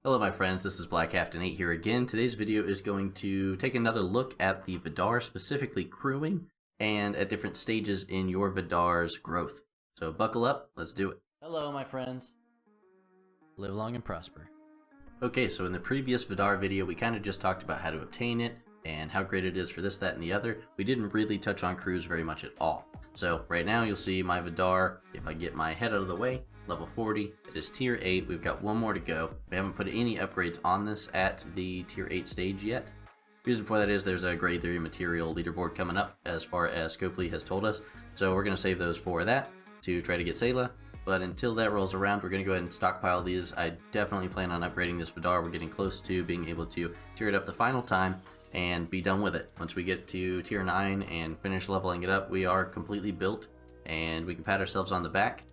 Hello my friends, this is 𝗂𝗵𝘁𝗵 here again. Today's video is going to take another look at the Vidar, specifically crewing, and at different stages in your Vidar's growth. So buckle up, let's do it. Hello my friends. Live long and prosper. Okay, so in the previous Vidar video we kind of just talked about how to obtain it, and how great it is for this, that, and the other. We didn't really touch on crews very much at all. So right now you'll see my Vidar, if I get my head out of the way, level 40, it is tier 8, we've got one more to go. We haven't put any upgrades on this at the tier 8 stage yet. Reason for that is there's a Grey Theory material leaderboard coming up, as far as 𝘂𝗶𝘁𝗵 has told us, so we're going to save those for that, to try to get 𝘂𝗵𝘁𝗵. But until that rolls around, we're going to go ahead and stockpile these. I definitely plan on upgrading this Vidar. We're getting close to being able to tier it up the final time and be done with it. Once we get to tier 9 and finish leveling it up, we are completely built, and we can pat ourselves on the back,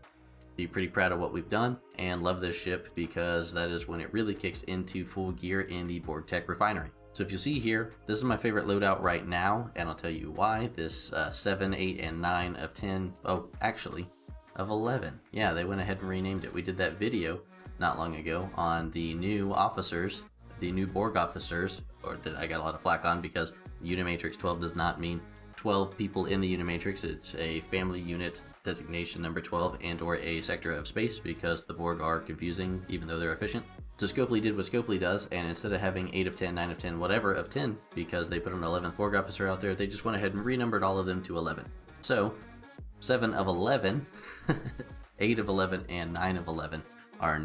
be pretty proud of what we've done, and love this ship, because that is when it really kicks into full gear in the Borg Tech refinery. So if you see here, this is my favorite loadout right now, and I'll tell you why. This 7, 8, and 9 of 10, oh, actually, of 11. Yeah, they went ahead and renamed it. We did that video not long ago on the new officers, the new Borg Officers, or that I got a lot of flack on because Unimatrix 12 does not mean 12 people in the Unimatrix. It's a family unit designation number 12 and or a sector of space, because the Borg are confusing even though they're efficient. So 𝘂𝗶𝘁𝗵 did what 𝘂𝗶𝗁 does, and instead of having 8 of 10, 9 of 10, whatever of 10, because they put an 11th Borg Officer out there, they just went ahead and renumbered all of them to 11. So 7 of 11, 8 of 11, and 9 of 11 are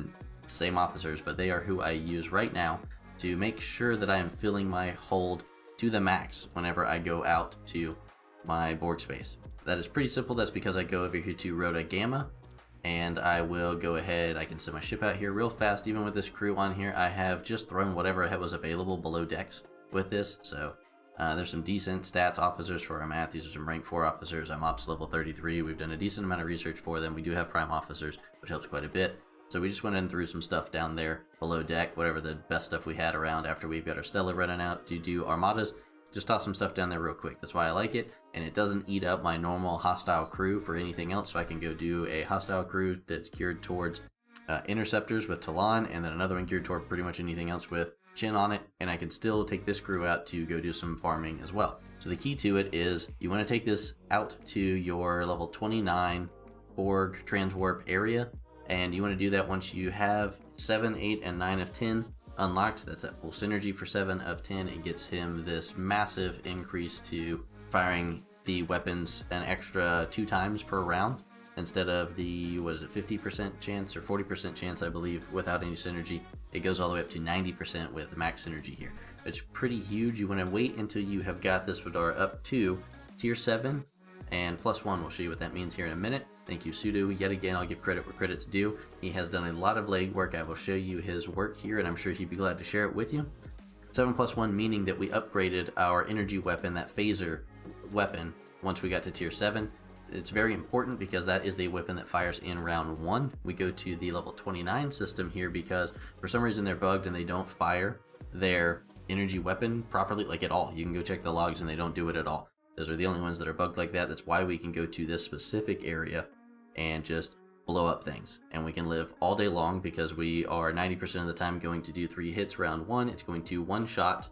same officers, but they are who I use right now to make sure that I am filling my hold to the max whenever I go out to my Borg space. That is pretty simple. That's because I go over here to Rota Gamma, and I will go ahead, I can send my ship out here real fast. Even with this crew on here, I have just thrown whatever was available below decks with this, so there's some decent stats officers for our math. These are some rank 4 officers. I'm ops level 33. We've done a decent amount of research for them. We do have prime officers, which helps quite a bit. So we just went in and threw some stuff down there below deck, whatever the best stuff we had around after we've got our Stella running out to do armadas. Just toss some stuff down there real quick. That's why I like it, and it doesn't eat up my normal hostile crew for anything else, so I can go do a hostile crew that's geared towards interceptors with Talon, and then another one geared toward pretty much anything else with Chin on it, and I can still take this crew out to go do some farming as well. So the key to it is you want to take this out to your level 29 Borg Transwarp area, and you want to do that once you have 7, 8, and 9 of 10 unlocked. That's at full synergy for 7 of 10. It gets him this massive increase to firing the weapons an extra 2 times per round, instead of the, what is it, 50% chance or 40% chance, I believe, without any synergy. It goes all the way up to 90% with max synergy here. It's pretty huge. You want to wait until you have got this Vidar up to tier 7 and +1. We'll show you what that means here in a minute. Thank you, 𝘂𝗶𝘁𝗵. Yet again, I'll give credit where credit's due. He has done a lot of legwork. I will show you his work here, and I'm sure he'd be glad to share it with you. 7+1 meaning that we upgraded our energy weapon, that phaser weapon, once we got to tier 7. It's very important because that is the weapon that fires in round 1. We go to the level 29 system here because for some reason they're bugged and they don't fire their energy weapon properly, like at all. You can go check the logs and they don't do it at all. Those are the only ones that are bugged like that. That's why we can go to this specific area and just blow up things. And we can live all day long because we are 90% of the time going to do 3 hits round 1. It's going to one-shot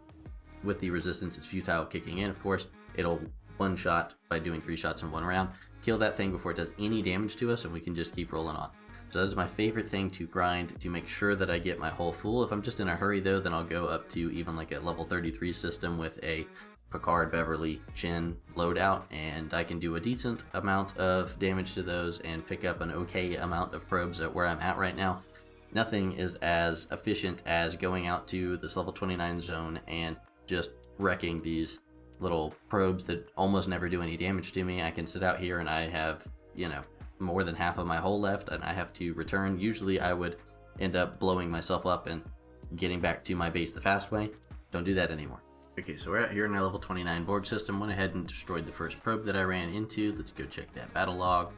with the resistance is futile kicking in, of course. It'll one-shot by doing 3 shots in 1 round. Kill that thing before it does any damage to us, and we can just keep rolling on. So that is my favorite thing to grind, to make sure that I get my hull full. If I'm just in a hurry though, then I'll go up to even like a level 33 system with a 𝘂𝗶𝘁𝗵𝘁 Chin loadout, and I can do a decent amount of damage to those and pick up an okay amount of probes at where I'm at right now. Nothing is as efficient as going out to this level 29 zone and just wrecking these little probes that almost never do any damage to me. I can sit out here and I have, you know, more than half of my hull left, and I have to return. Usually I would end up blowing myself up and getting back to my base the fast way. Don't do that anymore. Okay, so we're out here in our level 29 Borg system. Went ahead and destroyed the first probe that I ran into. Let's go check that battle log.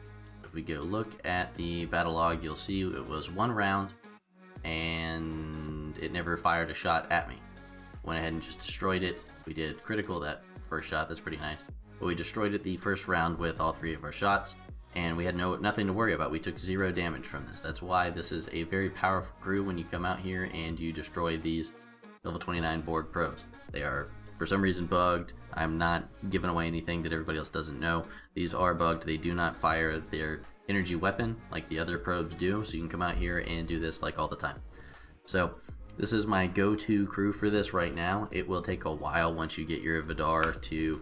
If we go look at the battle log, you'll see it was 1 round and it never fired a shot at me. Went ahead and just destroyed it. We did critical that first shot. That's pretty nice. But we destroyed it the first round with all 3 of our shots, and we had nothing to worry about. We took 0 damage from this. That's why this is a very powerful crew when you come out here and you destroy these level 29 Borg probes. They are, for some reason, bugged. I'm not giving away anything that everybody else doesn't know. These are bugged. They do not fire their energy weapon like the other probes do, so you can come out here and do this like all the time. So this is my go-to crew for this right now. It will take a while once you get your Vidar to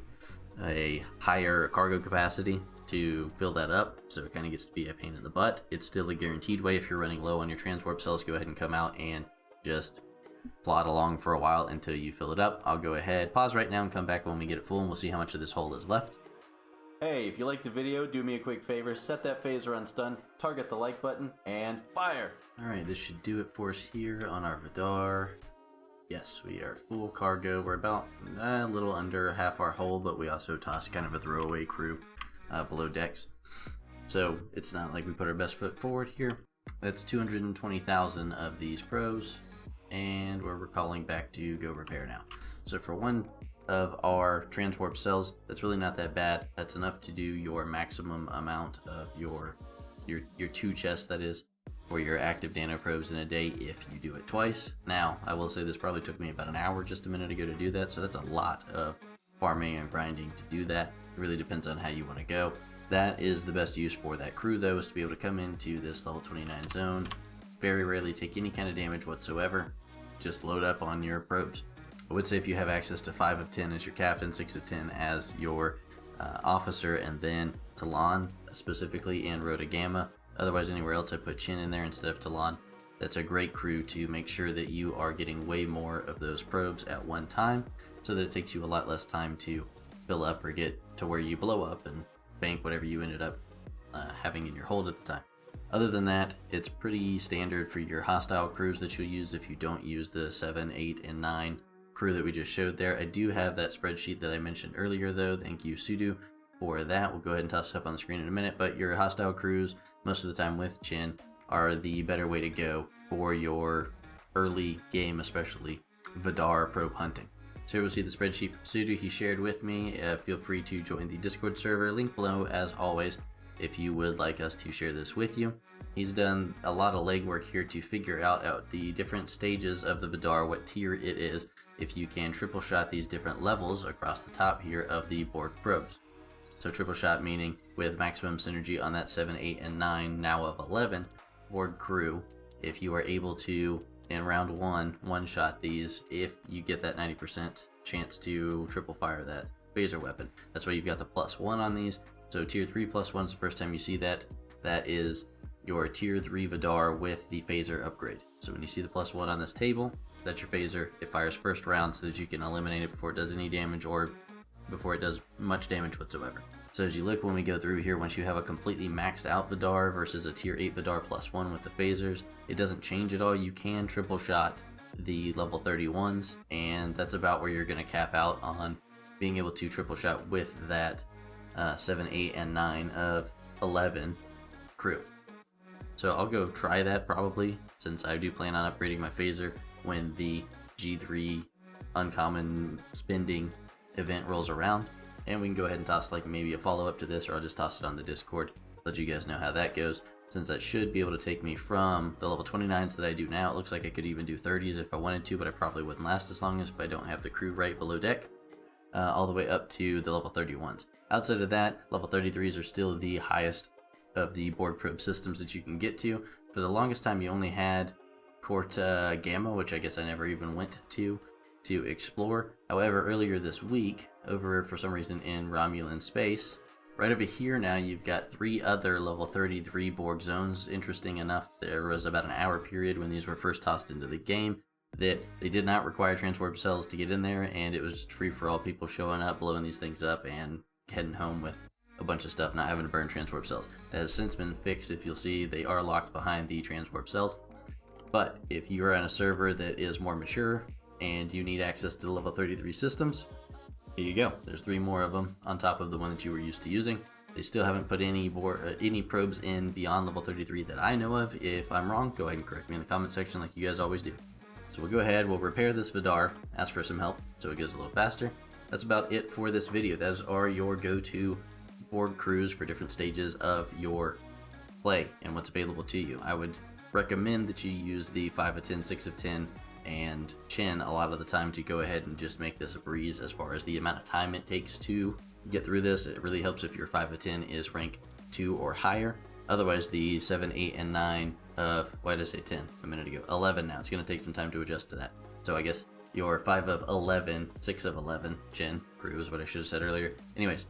a higher cargo capacity to fill that up, so it kind of gets to be a pain in the butt. It's still a guaranteed way. If you're running low on your Transwarp cells, go ahead and come out and just plod along for a while until you fill it up. I'll go ahead, pause right now, and come back when we get it full, and we'll see how much of this hole is left. Hey, if you liked the video, do me a quick favor, set that phaser on stun, target the like button, and fire! Alright, this should do it for us here on our Vidar. Yes, we are full cargo. We're about a little under half our hull, but we also tossed kind of a throwaway crew below decks. So it's not like we put our best foot forward here. That's 220,000 of these pros, and we're recalling back to go repair now. So for one of our Transwarp cells, that's really not that bad. That's enough to do your maximum amount of your 2 chests, that is, for your active nano probes in a day if you do it twice. Now, I will say this probably took me about an hour just a minute ago to do that, so that's a lot of farming and grinding to do that. It really depends on how you want to go. That is the best use for that crew, though, is to be able to come into this level 29 zone, very rarely take any kind of damage whatsoever, just load up on your probes. I would say if you have access to 5 of 10 as your captain, 6 of 10 as your officer, and then Talon specifically in Rota Gamma. Otherwise, anywhere else I put Chin in there instead of Talon. That's a great crew to make sure that you are getting way more of those probes at one time, so that it takes you a lot less time to fill up or get to where you blow up and bank whatever you ended up having in your hold at the time. Other than that, it's pretty standard for your hostile crews that you'll use if you don't use the 7, 8, and 9 crew that we just showed there. I do have that spreadsheet that I mentioned earlier, though. Thank you, 𝘂𝗶𝘁, for that. We'll go ahead and toss it up on the screen in a minute, but your hostile crews, most of the time with Chin, are the better way to go for your early game, especially Vidar probe hunting. So here we'll see the spreadsheet from 𝘂𝗶𝘁 he shared with me. Feel free to join the Discord server, link below as always, if you would like us to share this with you. He's done a lot of legwork here to figure out the different stages of the Vidar, what tier it is, if you can triple shot these different levels across the top here of the Borg probes. So triple shot meaning with maximum synergy on that 7, 8, and 9, now of 11 Borg crew, if you are able to, in round 1, one-shot these, if you get that 90% chance to triple fire that phaser weapon. That's why you've got the +1 on these. So tier 3 +1 is the first time you see that. That is your tier 3 Vidar with the phaser upgrade. So when you see the +1 on this table, that's your phaser. It fires first round so that you can eliminate it before it does any damage or before it does much damage whatsoever. So as you look when we go through here, once you have a completely maxed out Vidar versus a tier 8 Vidar +1 with the phasers, it doesn't change at all. You can triple shot the level 31s, and that's about where you're going to cap out on being able to triple shot with that 7, 8, and 9 of 11 crew. So I'll go try that probably, since I do plan on upgrading my phaser when the G3 uncommon spending event rolls around. And we can go ahead and toss like maybe a follow-up to this, or I'll just toss it on the Discord, let you guys know how that goes, since that should be able to take me from the level 29s that I do now. It looks like I could even do 30s if I wanted to, but I probably wouldn't last as long as if I don't have the crew right below deck, all the way up to the level 31s. Outside of that, level 33s are still the highest of the Borg probe systems that you can get to. For the longest time you only had Rota Gamma, which I guess I never even went to explore. However, earlier this week, over for some reason in Romulan space, right over here now you've got 3 other level 33 Borg zones. Interesting enough, there was about an hour period when these were first tossed into the game that they did not require Transwarp cells to get in there, and it was just free for all, people showing up, blowing these things up, and heading home with a bunch of stuff, not having to burn Transwarp cells. That has since been fixed. If you'll see, they are locked behind the Transwarp cells. But if you're on a server that is more mature and you need access to the level 33 systems, here you go. There's 3 more of them on top of the one that you were used to using. They still haven't put any probes in beyond level 33 that I know of. If I'm wrong, go ahead and correct me in the comment section like you guys always do. So we'll go ahead, we'll repair this Vidar, ask for some help so it goes a little faster. That's about it for this video. Those are your go-to Borg crews for different stages of your play and what's available to you. I would recommend that you use the 5 of 10, 6 of 10, and 𝗁 a lot of the time to go ahead and just make this a breeze as far as the amount of time it takes to get through this. It really helps if your 5 of 10 is rank 2 or higher. Otherwise, the 7, 8, and 9 of, why did I say 10 a minute ago? 11 now. It's going to take some time to adjust to that. So I guess your 5 of 11, 6 of 11, 𝗁 crew is what I should have said earlier. Anyways,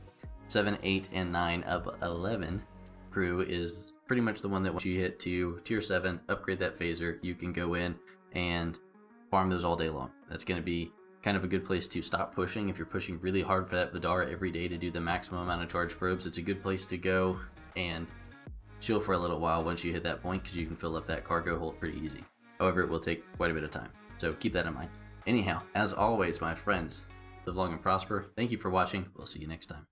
7, 8, and 9 of 11 crew is pretty much the one that once you hit to tier 7, upgrade that phaser, you can go in and farm those all day long. That's going to be kind of a good place to stop pushing. If you're pushing really hard for that Vidar every day to do the maximum amount of charge probes, it's a good place to go and chill for a little while once you hit that point, because you can fill up that cargo hold pretty easy. However, it will take quite a bit of time, so keep that in mind. Anyhow, as always, my friends, live long and prosper. Thank you for watching. We'll see you next time.